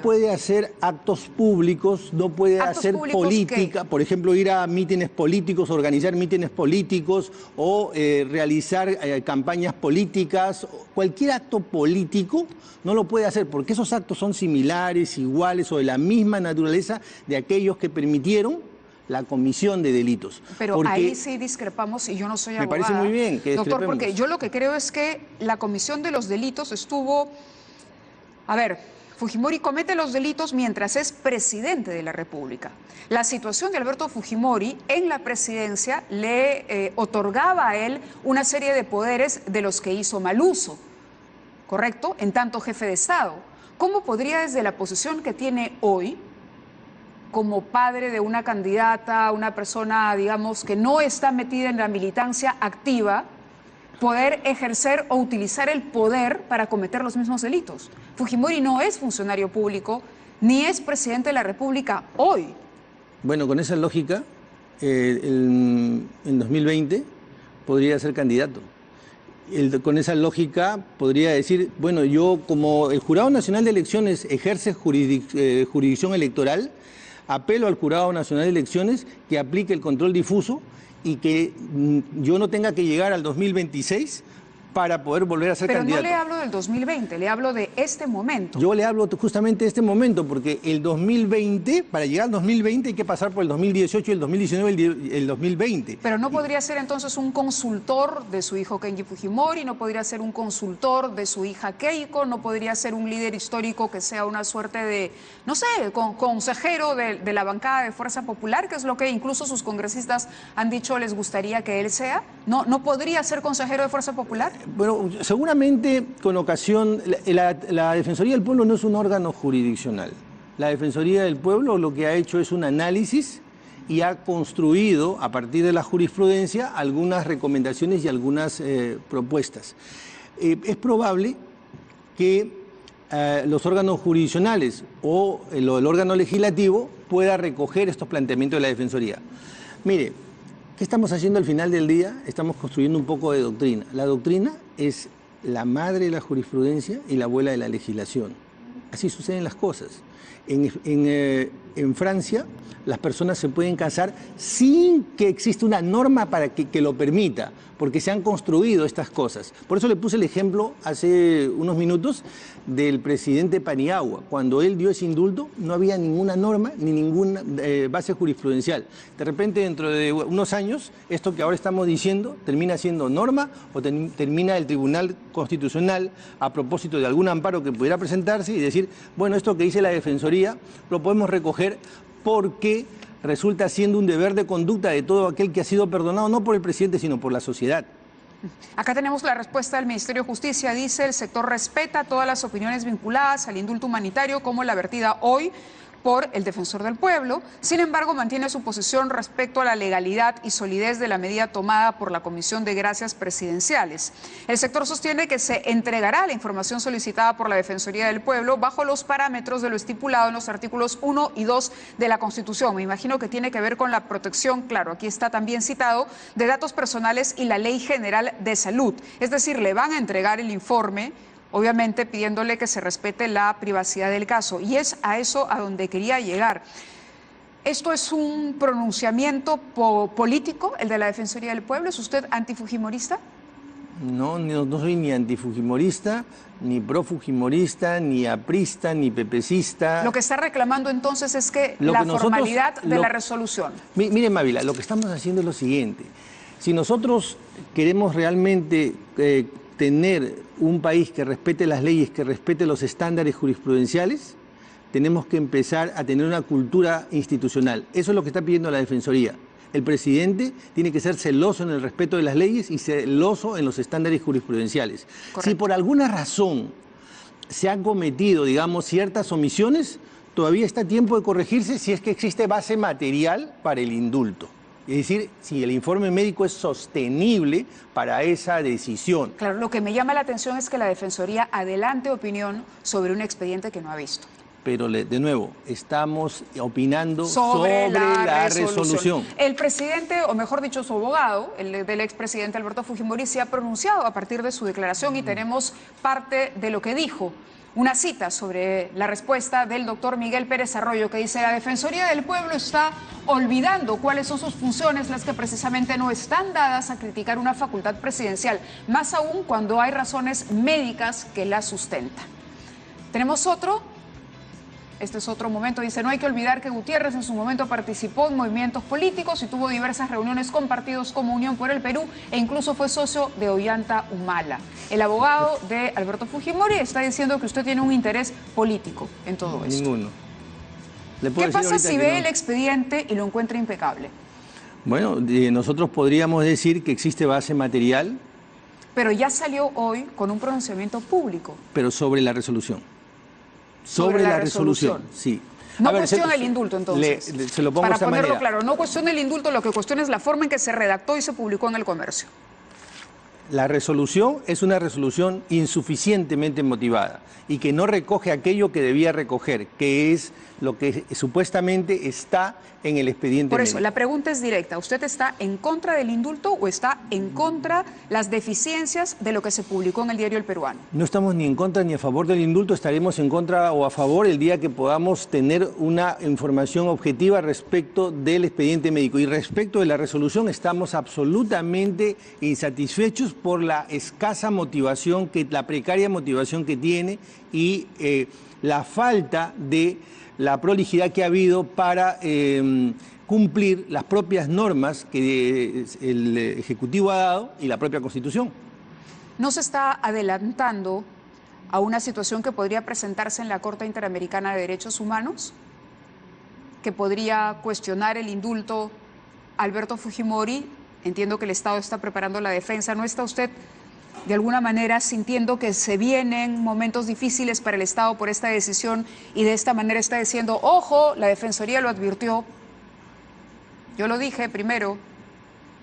puede hacer actos públicos, no puede hacer política, por ejemplo, ir a mítines políticos, organizar mítines políticos o realizar campañas políticas. Cualquier acto político no lo puede hacer porque esos actos son similares, iguales o de la misma naturaleza de aquellos que permitieron la comisión de delitos. Pero porque ahí sí discrepamos y yo no soy abogada. Me parece muy bien que discrepemos. Doctor, porque yo lo que creo es que la comisión de los delitos estuvo... A ver, Fujimori comete los delitos mientras es presidente de la República. La situación de Alberto Fujimori en la presidencia le otorgaba a él una serie de poderes de los que hizo mal uso, ¿correcto? En tanto jefe de Estado. ¿Cómo podría desde la posición que tiene hoy, como padre de una candidata, una persona, digamos, que no está metida en la militancia activa, poder ejercer o utilizar el poder para cometer los mismos delitos? Fujimori no es funcionario público, ni es presidente de la República hoy. Bueno, con esa lógica, en 2020 podría ser candidato. Con esa lógica podría decir, bueno, yo como el Jurado Nacional de Elecciones ejerce jurisdicción electoral, apelo al Jurado Nacional de Elecciones que aplique el control difuso y que yo no tenga que llegar al 2026 para poder volver a ser candidato. Pero no le hablo del 2020, le hablo de este momento. Yo le hablo justamente de este momento, porque el 2020, para llegar al 2020 hay que pasar por el 2018, el 2019 y el 2020. Pero no podría ser entonces un consultor de su hijo Kenji Fujimori, no podría ser un consultor de su hija Keiko, no podría ser un líder histórico que sea una suerte de, no sé, consejero de la bancada de Fuerza Popular, que es lo que incluso sus congresistas han dicho les gustaría que él sea. ¿No podría ser consejero de Fuerza Popular? Bueno, seguramente con ocasión, la Defensoría del Pueblo no es un órgano jurisdiccional. La Defensoría del Pueblo lo que ha hecho es un análisis y ha construido, a partir de la jurisprudencia, algunas recomendaciones y algunas propuestas. Es probable que los órganos jurisdiccionales o el órgano legislativo pueda recoger estos planteamientos de la Defensoría. Mire, ¿qué estamos haciendo al final del día? Estamos construyendo un poco de doctrina. La doctrina es la madre de la jurisprudencia y la abuela de la legislación. Así suceden las cosas. En Francia, las personas se pueden casar sin que exista una norma para que lo permita, porque se han construido estas cosas. Por eso le puse el ejemplo hace unos minutos del presidente Paniagua. Cuando él dio ese indulto, no había ninguna norma ni ninguna base jurisprudencial. De repente, dentro de unos años, esto que ahora estamos diciendo termina siendo norma o termina el Tribunal Constitucional, a propósito de algún amparo que pudiera presentarse, y decir decir, bueno, esto que dice la Defensoría lo podemos recoger porque resulta siendo un deber de conducta de todo aquel que ha sido perdonado, no por el presidente, sino por la sociedad. Acá tenemos la respuesta del Ministerio de Justicia. Dice, el sector respeta todas las opiniones vinculadas al indulto humanitario, como la vertida hoy por el Defensor del Pueblo. Sin embargo, mantiene su posición respecto a la legalidad y solidez de la medida tomada por la Comisión de Gracias Presidenciales. El sector sostiene que se entregará la información solicitada por la Defensoría del Pueblo bajo los parámetros de lo estipulado en los artículos 1 y 2 de la Constitución. Me imagino que tiene que ver con la protección, claro, aquí está también citado, de datos personales y la Ley General de Salud. Es decir, le van a entregar el informe, obviamente pidiéndole que se respete la privacidad del caso. Y es a eso a donde quería llegar. ¿Esto es un pronunciamiento político, el de la Defensoría del Pueblo? ¿Es usted antifujimorista? No, no soy ni antifujimorista, ni profujimorista, ni aprista, ni pepecista. Lo que está reclamando entonces es que la formalidad de la resolución. Mire, Mávila, lo que estamos haciendo es lo siguiente. Si nosotros queremos realmente tener un país que respete las leyes, que respete los estándares jurisprudenciales, tenemos que empezar a tener una cultura institucional. Eso es lo que está pidiendo la Defensoría. El presidente tiene que ser celoso en el respeto de las leyes y celoso en los estándares jurisprudenciales. Correcto. Si por alguna razón se han cometido, digamos, ciertas omisiones, todavía está a tiempo de corregirse si es que existe base material para el indulto. Es decir, si el informe médico es sostenible para esa decisión. Claro, lo que me llama la atención es que la Defensoría adelante opinión sobre un expediente que no ha visto. Pero, de nuevo, estamos opinando sobre la resolución. El presidente, o mejor dicho, su abogado, el del expresidente Alberto Fujimori, se ha pronunciado a partir de su declaración y tenemos parte de lo que dijo. Una cita sobre la respuesta del doctor Miguel Pérez Arroyo, que dice: la Defensoría del Pueblo está olvidando cuáles son sus funciones, las que precisamente no están dadas a criticar una facultad presidencial, más aún cuando hay razones médicas que la sustentan. Tenemos otro. Este es otro momento. Dice, no hay que olvidar que Gutiérrez en su momento participó en movimientos políticos y tuvo diversas reuniones con partidos como Unión por el Perú e incluso fue socio de Ollanta Humala. El abogado de Alberto Fujimori está diciendo que usted tiene un interés político en todo esto. Ninguno. ¿Qué pasa si ve el expediente y lo encuentra impecable? Bueno, nosotros podríamos decir que existe base material. Pero ya salió hoy con un pronunciamiento público. Pero sobre la resolución. Sobre la resolución, sí. No cuestiona el indulto, entonces. Se lo pongo para de esta ponerlo manera. claro, no cuestiona el indulto, lo que cuestiona es la forma en que se redactó y se publicó en El Comercio. La resolución es una resolución insuficientemente motivada y que no recoge aquello que debía recoger, que es lo que supuestamente está en el expediente Por eso, médico. la pregunta es directa. ¿Usted está en contra del indulto o está en contra las deficiencias de lo que se publicó en el diario El Peruano? No estamos ni en contra ni a favor del indulto, estaremos en contra o a favor el día que podamos tener una información objetiva respecto del expediente médico. Y respecto de la resolución, estamos absolutamente insatisfechos por la escasa motivación, la precaria motivación que tiene y la falta de la prolijidad que ha habido para cumplir las propias normas que el Ejecutivo ha dado y la propia Constitución. ¿No se está adelantando a una situación que podría presentarse en la Corte Interamericana de Derechos Humanos? ¿Que podría cuestionar el indulto a Alberto Fujimori? Entiendo que el Estado está preparando la defensa. ¿No está usted de alguna manera sintiendo que se vienen momentos difíciles para el Estado por esta decisión y de esta manera está diciendo, ojo, la Defensoría lo advirtió? Yo lo dije primero.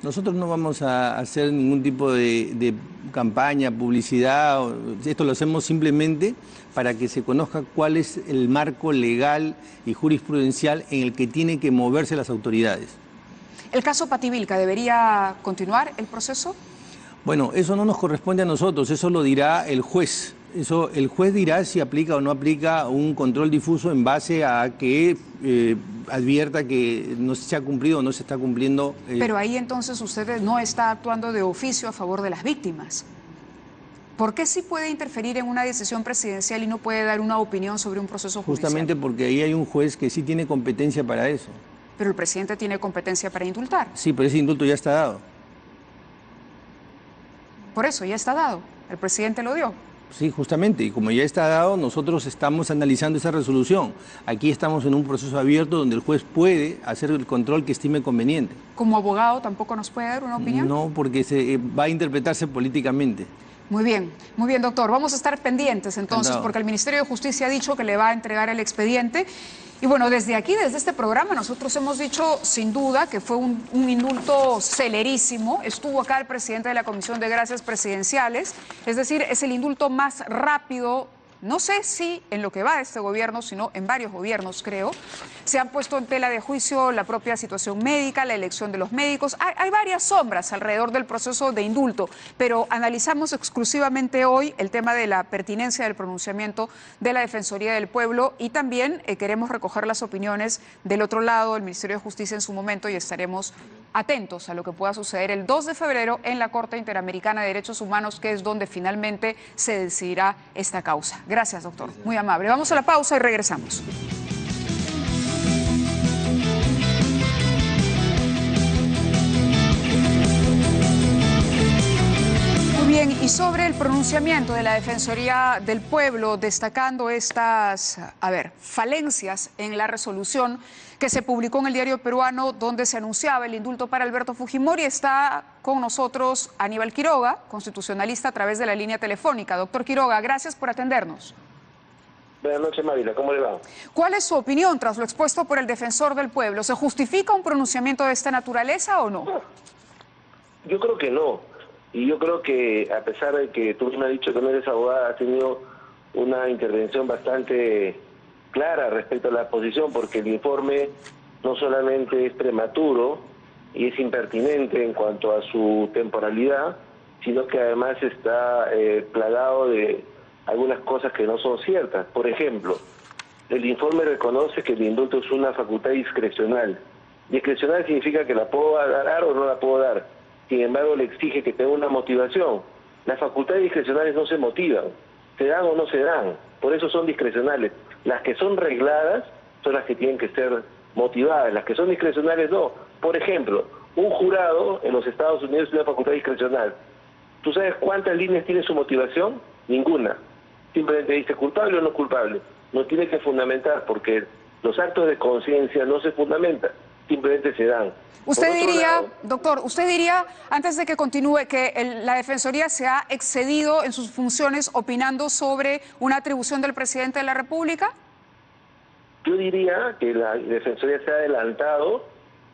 Nosotros no vamos a hacer ningún tipo de campaña, publicidad, esto lo hacemos simplemente para que se conozca cuál es el marco legal y jurisprudencial en el que tienen que moverse las autoridades. ¿El caso Pativilca debería continuar el proceso? Bueno, eso no nos corresponde a nosotros, eso lo dirá el juez. El juez dirá si aplica o no aplica un control difuso en base a que advierta que no se ha cumplido o no se está cumpliendo. Pero ahí entonces usted no está actuando de oficio a favor de las víctimas. ¿Por qué sí puede interferir en una decisión presidencial y no puede dar una opinión sobre un proceso judicial? Justamente porque ahí hay un juez que sí tiene competencia para eso. Pero el presidente tiene competencia para indultar. Sí, pero ese indulto ya está dado. Por eso, ya está dado. El presidente lo dio. Sí, justamente, y como ya está dado, nosotros estamos analizando esa resolución. Aquí estamos en un proceso abierto donde el juez puede hacer el control que estime conveniente. ¿Como abogado tampoco nos puede dar una opinión? No, porque se va a interpretarse políticamente. Muy bien, doctor. Vamos a estar pendientes entonces, Encantado. porque el Ministerio de Justicia ha dicho que le va a entregar el expediente. Y bueno, desde aquí, desde este programa, nosotros hemos dicho sin duda que fue un indulto celerísimo. Estuvo acá el presidente de la Comisión de Gracias Presidenciales, es decir, es el indulto más rápido. No sé si en lo que va de este gobierno, sino en varios gobiernos, creo. Se han puesto en tela de juicio la propia situación médica, la elección de los médicos. Hay varias sombras alrededor del proceso de indulto, pero analizamos exclusivamente hoy el tema de la pertinencia del pronunciamiento de la Defensoría del Pueblo y también queremos recoger las opiniones del otro lado, del Ministerio de Justicia en su momento, y estaremos atentos a lo que pueda suceder el 2 de febrero en la Corte Interamericana de Derechos Humanos, que es donde finalmente se decidirá esta causa. Gracias, doctor. Muy amable. Vamos a la pausa y regresamos. Muy bien, y sobre el pronunciamiento de la Defensoría del Pueblo, destacando estas, falencias en la resolución que se publicó en el Diario Peruano, donde se anunciaba el indulto para Alberto Fujimori, está con nosotros Aníbal Quiroga, constitucionalista a través de la línea telefónica. Doctor Quiroga, gracias por atendernos. Buenas noches, Mávila, ¿cómo le va? ¿Cuál es su opinión tras lo expuesto por el defensor del pueblo? ¿Se justifica un pronunciamiento de esta naturaleza o no? Yo creo que no. Y yo creo que, a pesar de que tú me has dicho que no eres abogada, has tenido una intervención bastante clara respecto a la posición, porque el informe no solamente es prematuro y es impertinente en cuanto a su temporalidad, sino que además está plagado de algunas cosas que no son ciertas. Por ejemplo, el informe reconoce que el indulto es una facultad discrecional. Discrecional significa que la puedo dar o no la puedo dar. Sin embargo, le exige que tenga una motivación. Las facultades discrecionales no se motivan. Se dan o no se dan. Por eso son discrecionales. Las que son regladas son las que tienen que ser motivadas. Las que son discrecionales no. Por ejemplo, un jurado en los Estados Unidos es una facultad discrecional. ¿Tú sabes cuántas líneas tiene su motivación? Ninguna. Simplemente dice culpable o no culpable. No tiene que fundamentar, porque los actos de conciencia no se fundamentan, simplemente se dan. Usted diría, doctor, usted diría, antes de que continúe, que la Defensoría se ha excedido en sus funciones opinando sobre una atribución del presidente de la República. Yo diría que la Defensoría se ha adelantado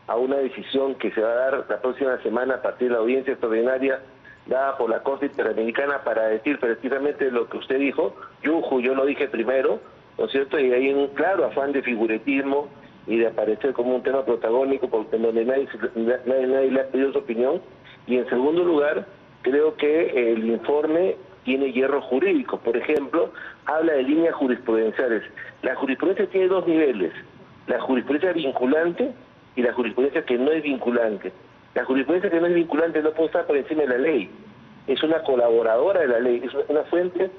a una decisión que se va a dar la próxima semana a partir de la audiencia extraordinaria dada por la Corte Interamericana para decir precisamente lo que usted dijo. Yo lo dije primero, ¿no es cierto? Y hay un claro afán de figuretismo y de aparecer como un tema protagónico, porque donde nadie le ha pedido su opinión. Y en segundo lugar, creo que el informe tiene hierro jurídico. Por ejemplo, habla de líneas jurisprudenciales. La jurisprudencia tiene dos niveles: la jurisprudencia vinculante y la jurisprudencia que no es vinculante. La jurisprudencia que no es vinculante no puede estar por encima de la ley. Es una colaboradora de la ley, es una fuente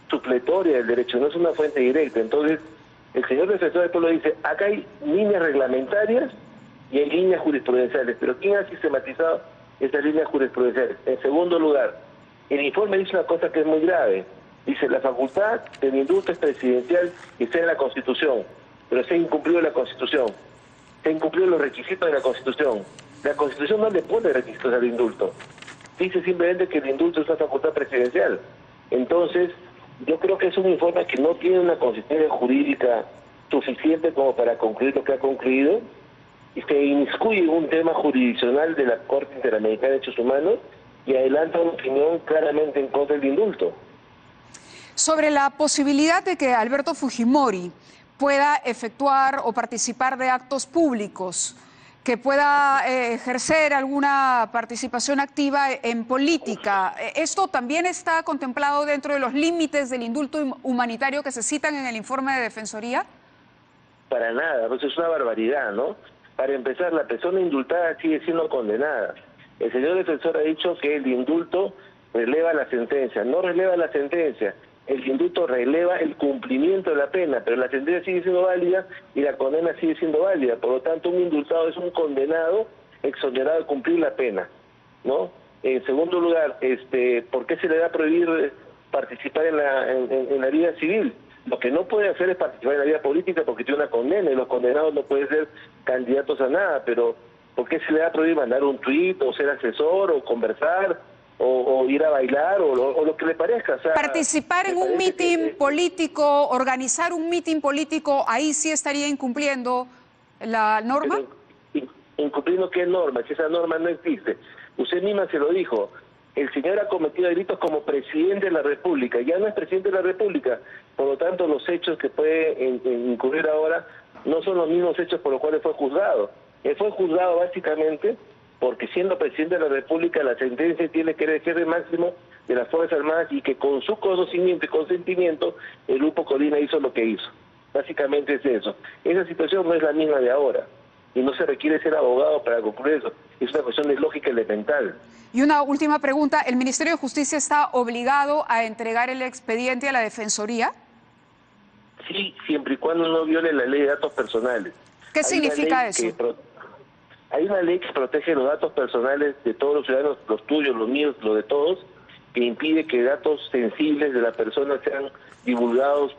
supletoria del derecho, no es una fuente directa. Entonces, el señor defensor del pueblo dice, acá hay líneas reglamentarias y hay líneas jurisprudenciales, pero ¿quién ha sistematizado estas líneas jurisprudenciales? En segundo lugar, el informe dice una cosa que es muy grave. Dice, la facultad del indulto es presidencial y está en la Constitución, pero se ha incumplido la Constitución, se han incumplido los requisitos de la Constitución. La Constitución no le pone requisitos al indulto, dice simplemente que el indulto es una facultad presidencial. Entonces, yo creo que es un informe que no tiene una consistencia jurídica suficiente como para concluir lo que ha concluido, y se inmiscuye en un tema jurisdiccional de la Corte Interamericana de Derechos Humanos y adelanta una opinión claramente en contra del indulto. Sobre la posibilidad de que Alberto Fujimori pueda efectuar o participar de actos públicos, que pueda ejercer alguna participación activa en política, ¿esto también está contemplado dentro de los límites del indulto humanitario que se citan en el informe de Defensoría? Para nada, pues es una barbaridad, ¿no? Para empezar, la persona indultada sigue siendo condenada. El señor defensor ha dicho que el indulto releva la sentencia. No releva la sentencia. El indulto releva el cumplimiento de la pena, pero la sentencia sigue siendo válida y la condena sigue siendo válida. Por lo tanto, un indultado es un condenado exonerado de cumplir la pena, ¿no? En segundo lugar, ¿por qué se le da a prohibir participar en la vida civil. Lo que no puede hacer es participar en la vida política porque tiene una condena, y los condenados no pueden ser candidatos a nada. Pero ¿por qué se le va a prohibir mandar un tuit, o ser asesor, o conversar, o ir a bailar, o lo que le parezca? O sea, participar en un mitin político, organizar un mitin político, ahí sí estaría incumpliendo la norma. ¿Incumpliendo qué norma? Si esa norma no existe. Usted misma se lo dijo. El señor ha cometido delitos como presidente de la República. Ya no es presidente de la República. Por lo tanto, los hechos que puede incurrir ahora no son los mismos hechos por los cuales fue juzgado. Él fue juzgado básicamente porque, siendo presidente de la República, la sentencia tiene que ser el jefe máximo de las Fuerzas Armadas, y que con su conocimiento y consentimiento el Grupo Colina hizo lo que hizo. Básicamente es eso. Esa situación no es la misma de ahora, y no se requiere ser abogado para concluir eso. Es una cuestión de lógica elemental. Y una última pregunta, ¿el Ministerio de Justicia está obligado a entregar el expediente a la Defensoría? Sí, siempre y cuando no viole la ley de datos personales. ¿Qué significa eso? Hay una ley que protege los datos personales de todos los ciudadanos, los tuyos, los míos, los de todos, que impide que datos sensibles de la persona sean divulgados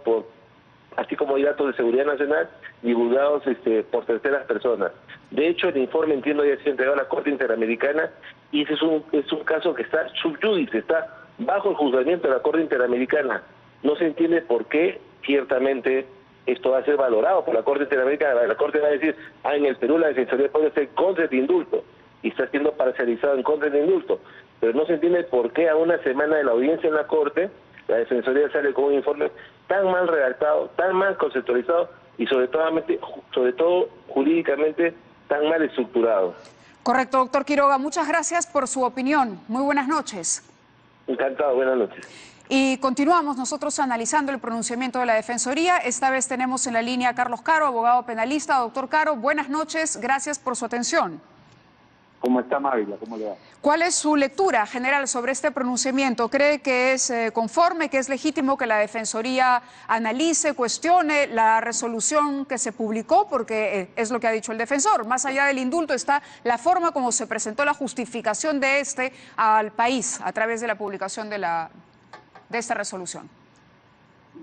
así como hay datos de seguridad nacional, divulgados por terceras personas. De hecho, el informe, entiendo, ya se ha entregado a la Corte Interamericana, y ese es un caso que está sub judice, está bajo el juzgamiento de la Corte Interamericana. No se entiende por qué, ciertamente, esto va a ser valorado por la Corte Interamericana. La Corte va a decir, en el Perú la Defensoría puede ser contra el indulto, y está siendo parcializado en contra del indulto. Pero no se entiende por qué a una semana de la audiencia en la Corte, la Defensoría sale con un informe tan mal redactado, tan mal conceptualizado, y sobre todo jurídicamente tan mal estructurado. Correcto, doctor Quiroga. Muchas gracias por su opinión. Muy buenas noches. Encantado, buenas noches. Y continuamos nosotros analizando el pronunciamiento de la Defensoría. Esta vez tenemos en la línea a Carlos Caro, abogado penalista. Doctor Caro, buenas noches. Gracias por su atención. ¿Cómo está, Mávila? ¿Cómo le va? ¿Cuál es su lectura general sobre este pronunciamiento? ¿Cree que es conforme, que es legítimo que la Defensoría analice, cuestione la resolución que se publicó? Porque es lo que ha dicho el defensor. Más allá del indulto está la forma como se presentó la justificación de al país a través de la publicación de esta resolución.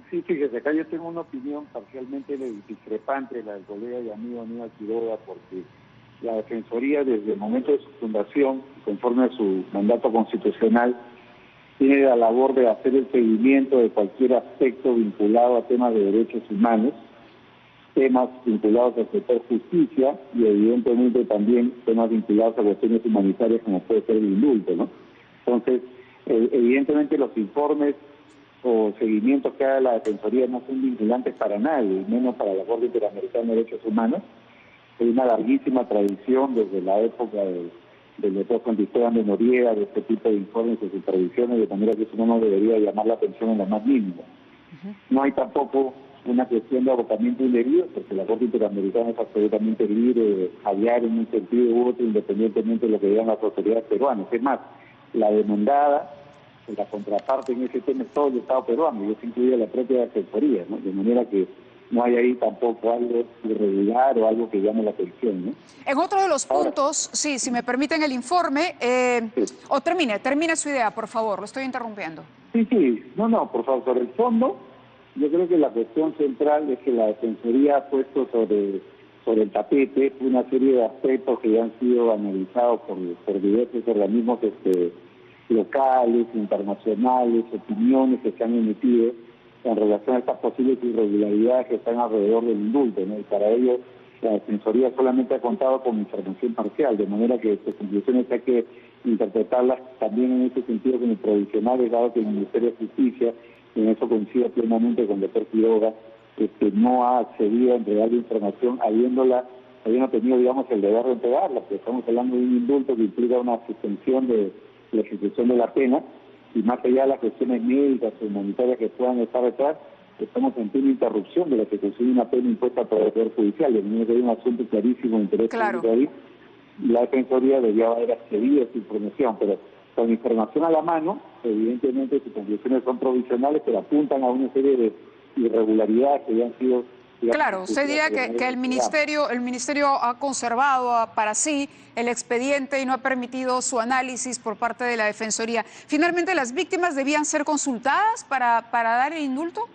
Sí, fíjese, acá yo tengo una opinión parcialmente discrepante de la del colega y amigo Aníbal Quiroga, porque la Defensoría, desde el momento de su fundación, conforme a su mandato constitucional, tiene la labor de hacer el seguimiento de cualquier aspecto vinculado a temas de derechos humanos, temas vinculados al sector justicia y evidentemente también temas vinculados a cuestiones humanitarias como puede ser el indulto, ¿no? Entonces, evidentemente los informes o seguimientos que haga la Defensoría no son vinculantes para nadie, menos para la Corte Interamericana de Derechos Humanos. Hay una larguísima tradición desde la época del doctor Juan Esteban de Noriega de este tipo de informes y supervisiones, de manera que eso no nos debería llamar la atención en lo más mínimo. No hay tampoco una cuestión de agotamiento indebido, porque la Corte Interamericana es absolutamente libre de fallar en un sentido u otro, independientemente de lo que digan las autoridades peruanas. Es más, la demandada, la contraparte en ese tema es todo el Estado peruano, y eso incluye la propia Defensoría, ¿no? De manera que no hay ahí tampoco algo irregular o algo que llame la atención, ¿no? En otro de los puntos, sí, si me permiten el informe, sí. O termine su idea, por favor, lo estoy interrumpiendo. Sí, no, por favor, sobre el fondo, yo creo que la cuestión central es que la Defensoría ha puesto sobre el tapete una serie de aspectos que ya han sido analizados por diversos organismos locales, internacionales, opiniones que se han emitido en relación a estas posibles irregularidades que están alrededor del indulto, ¿no? Y para ello la Defensoría solamente ha contado con información parcial, de manera que sus conclusiones hay que interpretarlas también en ese sentido como provisionales, dado que el Ministerio de Justicia, y en eso coincide plenamente con el doctor Quiroga, no ha accedido a entregar la información habiendo tenido, digamos, el deber de entregarla, porque estamos hablando de un indulto que implica una suspensión de la ejecución de la pena, y más allá de las cuestiones médicas o humanitarias que puedan estar detrás, estamos en plena interrupción de la ejecución de una pena impuesta por el Poder Judicial. De manera que hay un asunto clarísimo de interés público ahí, y la Defensoría debería haber accedido a esa información, pero con información a la mano, evidentemente sus conclusiones son provisionales, pero apuntan a una serie de irregularidades que ya han sido Claro, usted diría que el ministerio ha conservado para sí el expediente y no ha permitido su análisis por parte de la Defensoría. Finalmente, ¿las víctimas debían ser consultadas para dar el indulto?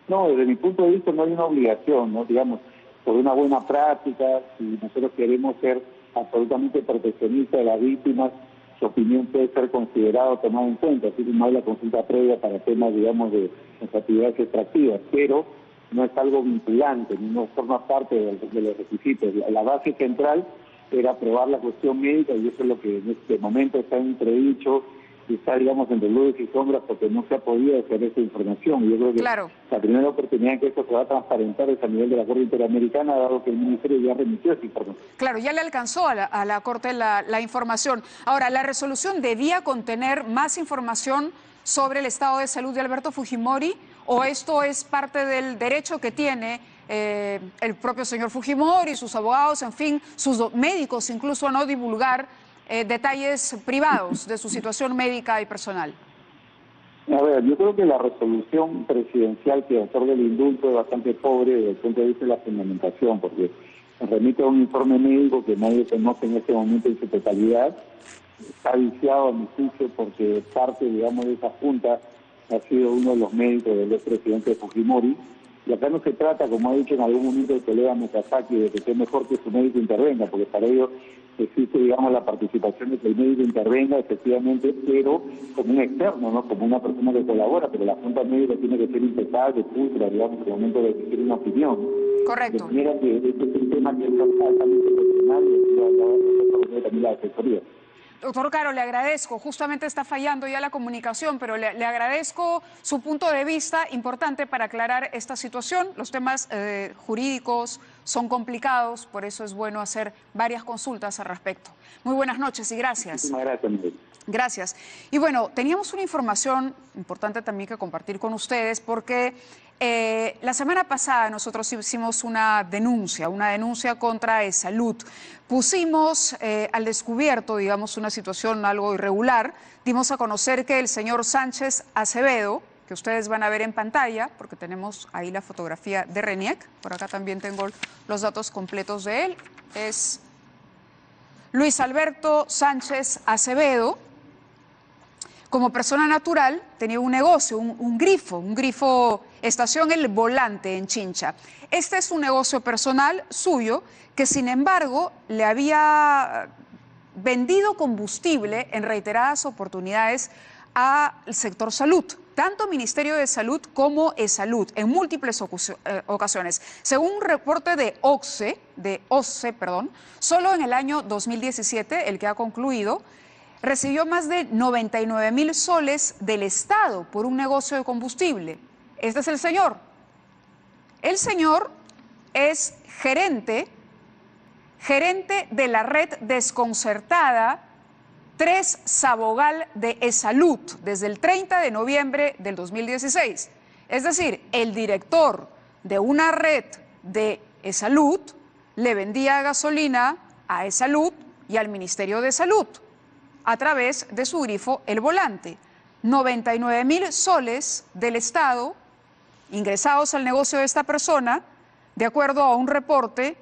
No, desde mi punto de vista no hay una obligación, ¿no? Digamos, por una buena práctica, si nosotros queremos ser absolutamente proteccionistas de las víctimas, su opinión puede ser considerada o tomada en cuenta, así que no hay la consulta previa para temas, digamos, de las actividades extractivas, pero no es algo vinculante, no forma parte de los requisitos. La base central era aprobar la cuestión médica y eso es lo que en este momento está entredicho y está, digamos, entre luces y sombras porque no se ha podido hacer esa información. Y yo creo que la primera oportunidad en que esto se va a transparentar es a nivel de la Corte Interamericana, dado que el Ministerio ya remitió esa información. Claro, ya le alcanzó a la Corte la información. Ahora, ¿la resolución debía contener más información sobre el estado de salud de Alberto Fujimori o esto es parte del derecho que tiene el propio señor Fujimori, sus abogados, en fin, sus médicos, incluso a no divulgar detalles privados de su situación médica y personal? A ver, yo creo que la resolución presidencial que otorga el indulto es bastante pobre desde el punto de vista de la fundamentación, porque remite a un informe médico que nadie conoce en este momento en su totalidad. Está viciado a mi juicio porque parte, digamos, de esa junta ha sido uno de los médicos del expresidente Fujimori. Y acá no se trata, como ha dicho en algún momento el colega Mekazaki, de que es mejor que su médico intervenga, porque para ello existe, digamos, la participación de que el médico intervenga, efectivamente, pero como un externo, ¿no? Como una persona que colabora, pero la junta médica tiene que ser impecable, pulcra, digamos, en el momento de emitir una opinión. Correcto. De manera que este es un tema que es altamente personal y también la Defensoría. Doctor Caro, le agradezco, justamente está fallando ya la comunicación, pero le agradezco su punto de vista importante para aclarar esta situación. Los temas jurídicos son complicados, por eso es bueno hacer varias consultas al respecto. Muy buenas noches y gracias. Muchísimas gracias, Miguel. Gracias. Y bueno, teníamos una información importante también que compartir con ustedes porque la semana pasada nosotros hicimos una denuncia contra ESalud. Pusimos al descubierto, digamos, una situación algo irregular. Dimos a conocer que el señor Sánchez Acevedo, que ustedes van a ver en pantalla, porque tenemos ahí la fotografía de RENIEC, por acá también tengo los datos completos de él, es Luis Alberto Sánchez Acevedo. Como persona natural tenía un negocio, un grifo, estación El Volante en Chincha. Este es un negocio personal suyo que sin embargo le había vendido combustible en reiteradas oportunidades al sector salud, tanto Ministerio de Salud como ESalud, en múltiples ocasiones. Según un reporte de OCSE, solo en el año 2017, el que ha concluido, recibió más de 99.000 soles del Estado por un negocio de combustible. Este es el señor. El señor es gerente de la red desconcertada 3 Sabogal de ESalud desde el 30 de noviembre del 2016. Es decir, el director de una red de ESalud le vendía gasolina a ESalud y al Ministerio de Salud a través de su grifo El Volante. 99.000 soles del Estado ingresados al negocio de esta persona, de acuerdo a un reporte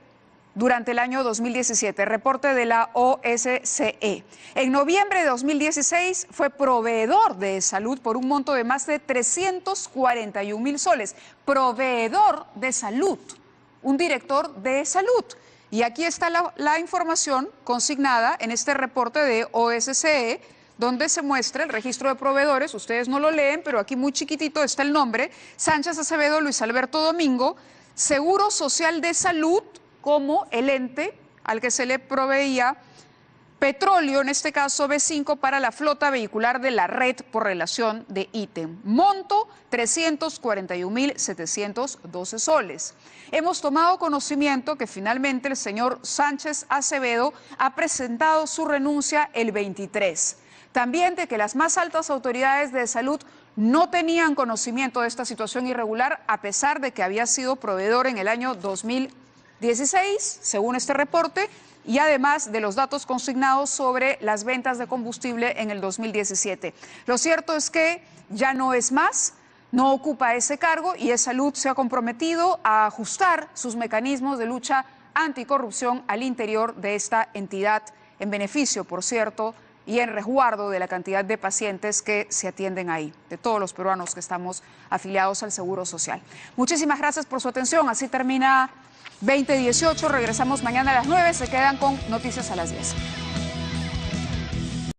durante el año 2017, reporte de la OSCE. En noviembre de 2016 fue proveedor de salud por un monto de más de 341.000 soles. Proveedor de salud, un director de salud. Y aquí está la información consignada en este reporte de OSCE, donde se muestra el registro de proveedores. Ustedes no lo leen, pero aquí muy chiquitito está el nombre: Sánchez Acevedo Luis Alberto Domingo, Seguro Social de Salud, como el ente al que se le proveía petróleo, en este caso B5, para la flota vehicular de la red por relación de ítem. Monto 341.712 soles. Hemos tomado conocimiento que finalmente el señor Sánchez Acevedo ha presentado su renuncia el 23. También de que las más altas autoridades de salud no tenían conocimiento de esta situación irregular, a pesar de que había sido proveedor en el año 2016, según este reporte, y además de los datos consignados sobre las ventas de combustible en el 2017. Lo cierto es que ya no es más. no ocupa ese cargo y Salud se ha comprometido a ajustar sus mecanismos de lucha anticorrupción al interior de esta entidad, en beneficio, por cierto, y en resguardo de la cantidad de pacientes que se atienden ahí, de todos los peruanos que estamos afiliados al Seguro Social. Muchísimas gracias por su atención. Así termina 2018. Regresamos mañana a las 9. Se quedan con Noticias a las 10.